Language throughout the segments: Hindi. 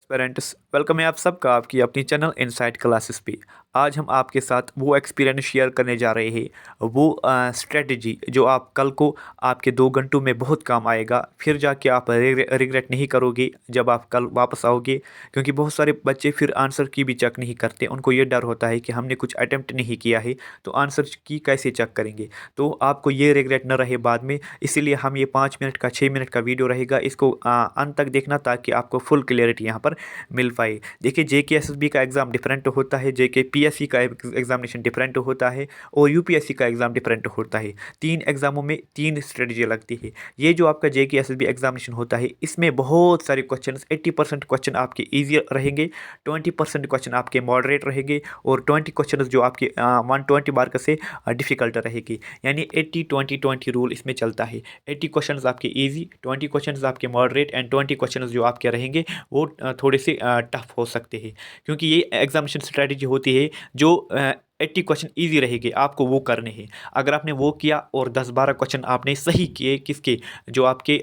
पेरेंट्स वेलकम है आप सबका आपकी अपनी चैनल इनसाइड क्लासेस पे। आज हम आपके साथ वो एक्सपीरियंस शेयर करने जा रहे हैं, वो स्ट्रेटजी जो आप कल को आपके 2 घंटों में बहुत काम आएगा। फिर जाके आप रिग्रेट नहीं करोगे जब आप कल वापस आओगे, क्योंकि बहुत सारे बच्चे फिर आंसर की भी चेक नहीं करते। उनको ये डर होता है कि हमने कुछ अटेम्प्ट नहीं किया है तो आंसर की कैसे चेक करेंगे। तो आपको ये रिग्रेट न रहे बाद में, इसीलिए हम ये 5 मिनट का 6 मिनट का वीडियो रहेगा, इसको अंत तक देखना ताकि आपको फुल क्लियरिटी यहाँ पर मिल पाए। देखिए, JK SSB का एग्ज़ाम डिफरेंट होता है, JK PSC का एग्जामिनेशन डिफरेंट होता है और UPSC का एग्ज़ाम डिफरेंट होता है। 3 एग्ज़ामों में 3 स्ट्रेटजी लगती है। ये जो आपका JK SSB एग्जामिनेशन होता है, इसमें बहुत सारे क्वेश्चन, 80% क्वेश्चन आपके ईजी रहेंगे, 20% क्वेश्चन आपके मॉडरेट रहेंगे और 20 क्वेश्चन जो आपके 120 मार्क से डिफिकल्ट रहेगी। यानी 80-20-20 रूल इसमें चलता है। 80 क्वेश्चन आपके ईजी, 20 क्वेश्चन आपके मॉडरेट एंड 20 क्वेश्चन जो आपके रहेंगे वो थोड़े से टफ हो सकते हैं, क्योंकि ये एग्जामिनेशन स्ट्रेटजी होती है जो 80 क्वेश्चन ईजी रहेंगे, आपको वो करने हैं। अगर आपने वो किया और 10-12 क्वेश्चन आपने सही किए, किसके, जो आपके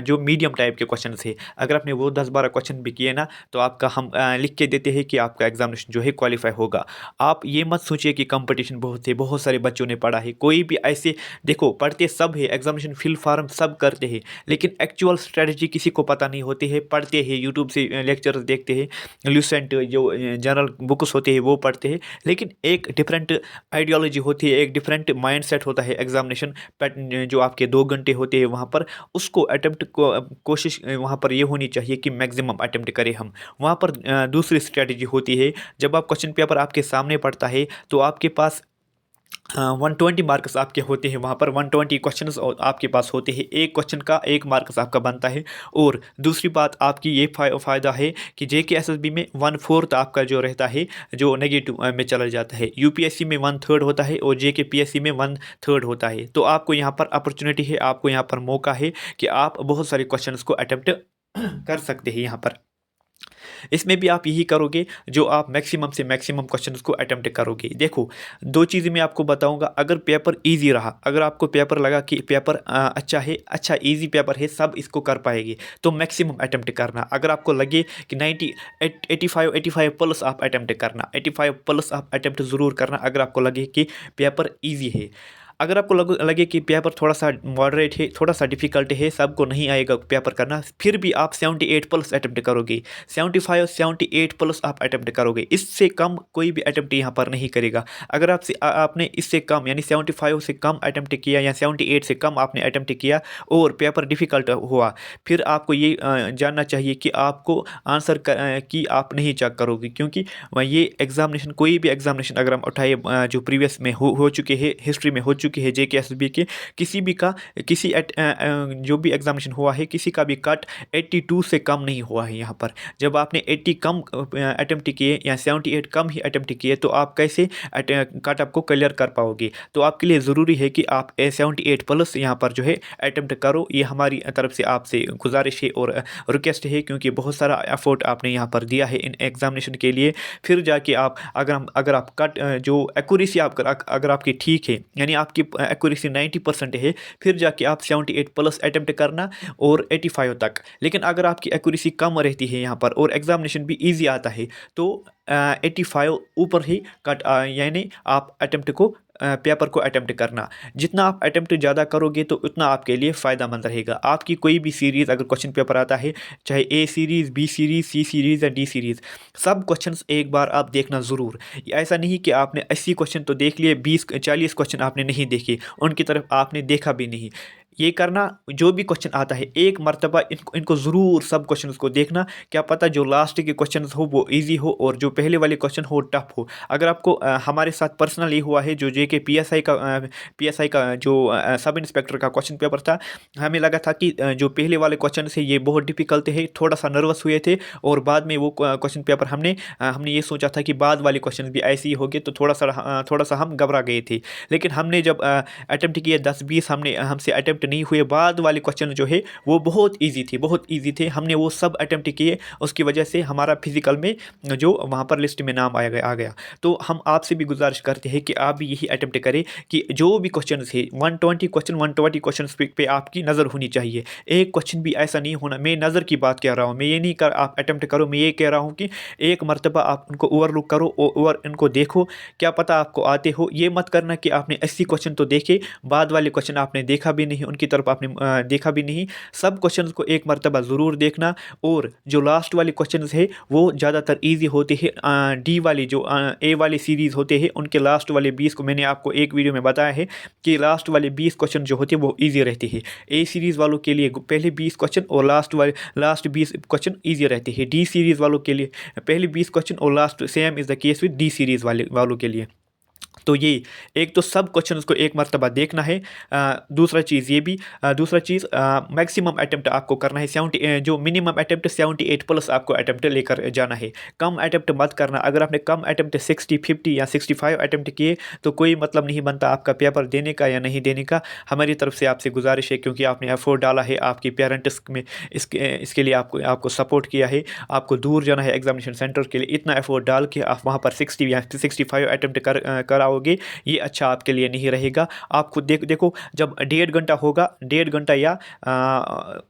जो मीडियम टाइप के क्वेश्चन थे, अगर आपने वो 10-12 क्वेश्चन भी किए ना, तो आपका हम लिख के देते हैं कि आपका एग्जामिनेशन जो है क्वालिफाई होगा। आप ये मत सोचिए कि कंपटीशन बहुत है, बहुत सारे बच्चों ने पढ़ा है, कोई भी ऐसे, देखो पढ़ते सब है, एग्जामिनेशन फिल फॉर्म सब करते हैं, लेकिन एक्चुअल स्ट्रेटजी किसी को पता नहीं होती है। पढ़ते हैं, यूट्यूब से लेक्चर्स देखते हैं, लूसेंट जो जनरल बुक्स होते हैं वो पढ़ते हैं, लेकिन एक डिफरेंट आइडियोलॉजी होती है, एक डिफरेंट माइंडसेट होता है। एग्जामिनेशन पैटर्न जो आपके 2 घंटे होते हैं वहाँ पर, उसको अटेम्प्ट को कोशिश वहाँ पर ये होनी चाहिए कि मैक्सिमम अटेम्प्ट करें हम। वहाँ पर दूसरी स्ट्रेटजी होती है, जब आप क्वेश्चन पेपर आपके सामने पड़ता है तो आपके पास 120 मार्क्स आपके होते हैं। वहाँ पर 120 क्वेश्चन आपके पास होते हैं, एक क्वेश्चन का 1 मार्क्स आपका बनता है। और दूसरी बात आपकी ये फ़ायदा है कि JK SSB में 1/4 आपका जो रहता है, जो नेगेटिव में चला जाता है। UPSC में 1/3 होता है और JK PSC में 1/3 होता है। तो आपको यहाँ पर अपॉर्चुनिटी है, आपको यहाँ पर मौका है कि आप बहुत सारे क्वेश्चन को अटेम्प्ट कर सकते हैं। यहाँ पर इसमें भी आप यही करोगे, जो आप मैक्सिमम से मैक्सिमम क्वेश्चंस को अटेम्प्ट करोगे। देखो, 2 चीज़ें मैं आपको बताऊंगा। अगर पेपर इजी रहा, अगर आपको पेपर लगा कि पेपर अच्छा है, अच्छा इजी पेपर है, सब इसको कर पाएंगे, तो मैक्सिमम अटेम्प्ट करना। अगर आपको लगे कि 85 प्लस आप अटेम्प्ट करना, 85 प्लस आप अटेम्प्ट ज़रूर करना अगर आपको लगे कि पेपर ईजी है। अगर आपको लगे कि पेपर थोड़ा सा मॉडरेट है, थोड़ा सा डिफिकल्ट है, सबको नहीं आएगा पेपर करना, फिर भी आप 78 प्लस अटेम्प्ट करोगे, 78 प्लस आप अटेम्प्ट करोगे। इससे कम कोई भी अटेम्प्ट यहाँ पर नहीं करेगा। अगर आपने इससे कम यानी 75 से कम अटेम्प्ट किया या 78 से कम आपने अटेम्प्ट किया और पेपर डिफिकल्ट हुआ, फिर आपको ये जानना चाहिए कि आपको आंसर की आप नहीं चेक करोगे, क्योंकि ये एग्जामिनेशन, कोई भी एग्जामिनेशन अगर हम उठाए जो प्रीवियस में हो चुके हैं, हिस्ट्री में हो चुकी है, JK SSB के किसी भी का, जो भी एग्जामिनेशन हुआ है, किसी का भी कट 82 से कम नहीं हुआ है। यहाँ पर जब आपने 80 कम अटेम्प्ट किए या 78 कम ही अटेम्प्ट किए, तो आप कैसे कट आपको क्लियर कर पाओगे। तो आपके लिए ज़रूरी है कि आप 78 प्लस यहाँ पर जो है अटेम्प्ट करो। ये हमारी तरफ से आपसे गुजारिश है और रिक्वेस्ट है, क्योंकि बहुत सारा एफर्ट आपने यहाँ पर दिया है इन एग्जामिनेशन के लिए। फिर जाके आप अगर आप कट जो एक्यूरेसी अगर आपकी ठीक है, यानी आपकी एक्यूरेसी 90% है, फिर जाके आप 78 प्लस अटेम्प्ट करना और 85 तक। लेकिन अगर आपकी एक्यूरेसी कम रहती है यहाँ पर और एग्जामिनेशन भी इजी आता है, तो 85 ऊपर ही कट यानी आप अटेम्प्ट को पेपर को अटेम्प्ट करना। जितना आप अटेम्प्ट ज़्यादा करोगे तो उतना आपके लिए फ़ायदेमंद रहेगा। आपकी कोई भी सीरीज़ अगर क्वेश्चन पेपर आता है, चाहे A series, B series, C series या D सीरीज़, सब क्वेश्चंस एक बार आप देखना ज़रूर। ऐसा नहीं कि आपने 80 क्वेश्चन तो देख लिए, 20-40 क्वेश्चन आपने नहीं देखे, उनकी तरफ आपने देखा भी नहीं। ये करना, जो भी क्वेश्चन आता है एक मर्तबा इनको ज़रूर सब क्वेश्चन को देखना। क्या पता जो लास्ट के क्वेश्चन हो वो इजी हो और जो पहले वाले क्वेश्चन हो टफ हो। अगर आपको हमारे साथ पर्सनल ये हुआ है, जो JK PSI का जो सब इंस्पेक्टर का क्वेश्चन पेपर था, हमें लगा था कि जो पहले वाले क्वेश्चन है ये बहुत डिफिकल्ट है, थोड़ा सा नर्वस हुए थे और बाद में वो क्वेश्चन पेपर हमने ये सोचा था कि बाद वाले क्वेश्चन भी ऐसे ही होंगे, तो थोड़ा सा हम घबरा गए थे। लेकिन हमने जब अटेम्प्ट किया 10-20 हमसे अटेम्प्ट नहीं हुए, बाद वाले क्वेश्चन जो है वो बहुत ईजी थे, बहुत ईजी थे। हमने वो सब अटैम्प्ट किए, उसकी वजह से हमारा फिजिकल में जो वहाँ पर लिस्ट में नाम आ गया। तो हम आपसे भी गुजारिश करते हैं कि आप भी यही अटैम्प्ट करें कि जो भी क्वेश्चन थे 120 क्वेश्चन पे आपकी नज़र होनी चाहिए। एक क्वेश्चन भी ऐसा नहीं होना, मैं नज़र की बात कह रहा हूँ, मैं ये नहीं कर आप अटैम्प्ट करो, मैं ये कह रहा हूँ कि एक मरतबा आप उनको ओवरलुक करो, ओवर इनको देखो, क्या पता आपको आते हो। ये मत करना कि आपने 80 क्वेश्चन तो देखे, बाद वाले क्वेश्चन आपने देखा भी नहीं, उनकी तरफ आपने देखा भी नहीं। सब क्वेश्चन को एक मरतबा ज़रूर देखना। और जो लास्ट वाले क्वेश्चन है वो ज़्यादातर ईजी होते हैं। डी वाली जो ए वाली सीरीज़ होते हैं उनके लास्ट वाले 20 को मैंने आपको एक वीडियो में बताया है कि लास्ट वाले 20 क्वेश्चन जो होते हैं वो ईजी रहते हैं। ए सीरीज़ वालों के लिए पहले 20 क्वेश्चन और लास्ट 20 क्वेश्चन ईजी रहते हैं। डी सीरीज़ वालों के लिए पहले 20 क्वेश्चन और last, same is the case with D series वालों के लिए। तो ये एक तो सब क्वेश्चन को एक मरतबा देखना है। दूसरा चीज़ ये भी, दूसरा चीज़ मैक्सिमम अटैम्प्ट आपको करना है 70, जो मिनिमम अटैम्प्ट 78 प्लस आपको अटैम्प्ट लेकर जाना है। कम अटैम्प्ट मत करना। अगर आपने कम अटैम्प्ट 60, 50 या 65 अटैम्प्ट किए तो कोई मतलब नहीं बनता आपका पेपर देने का या नहीं देने का। हमारी तरफ से आपसे गुजारिश है, क्योंकि आपने एफर्ट डाला है, आपके पेरेंट्स में इसके लिए आपको सपोर्ट किया है, आपको दूर जाना है एग्जामिनेशन सेंटर के लिए, इतना एफर्ट डाल के आप वहाँ पर 60 या 65 अटैम्प्ट कराओगे, ये अच्छा आपके लिए नहीं रहेगा। आप खुद देखो, जब 1.5 घंटा होगा, 1.5 घंटा या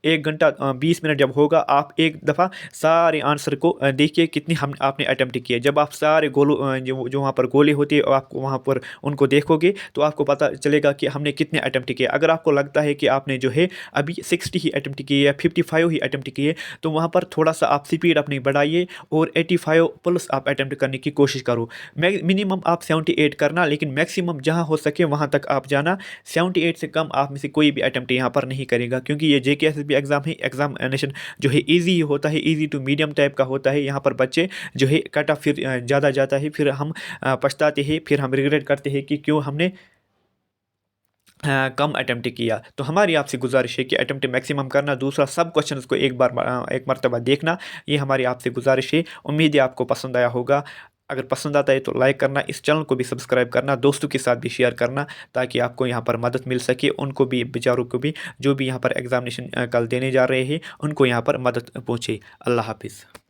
1 घंटा 20 मिनट जब होगा, आप एक दफ़ा सारे आंसर को देखिए कितनी आपने अटैम्प्ट किए। जब आप सारे जो वहाँ पर गोले होते हैं आप वहाँ पर उनको देखोगे तो आपको पता चलेगा कि हमने कितने अटैम्प्ट किए। अगर आपको लगता है कि आपने जो है अभी 60 ही अटैम्प्ट किए या 55 ही अटैम्प्ट किए, तो वहाँ पर थोड़ा सा आप स्पीड अपनी बढ़ाइए और 85 प्लस आप अटैम्प्ट करने की कोशिश करो। मिनिमम आप 78 करना, लेकिन मैक्सिमम जहां हो सके वहां तक आप जाना। 78 से कम आप में से कोई भी अटैम्प्ट यहां पर नहीं करेगा, क्योंकि ये JKSSB एग्ज़ाम है, एग्जामिनेशन जो है इजी होता है, इजी टू मीडियम टाइप का होता है। यहाँ पर बच्चे जो है कट ऑफ फिर ज़्यादा जाता है, फिर हम पछताते हैं, फिर हम रिग्रेट करते हैं कि क्यों हमने कम अटैम्प्ट किया। तो हमारी आपसे गुजारिश है कि अटैम्प्ट मैक्सिमम करना। दूसरा, सब क्वेश्चंस को एक मरतबा देखना, ये हमारी आपसे गुजारिश है। उम्मीद है आपको पसंद आया होगा। अगर पसंद आता है तो लाइक करना, इस चैनल को भी सब्सक्राइब करना, दोस्तों के साथ भी शेयर करना, ताकि आपको यहाँ पर मदद मिल सके, उनको भी, बेचारों को भी, जो भी यहाँ पर एग्जामिनेशन कल देने जा रहे हैं, उनको यहाँ पर मदद पहुँचे। अल्लाह हाफिज़।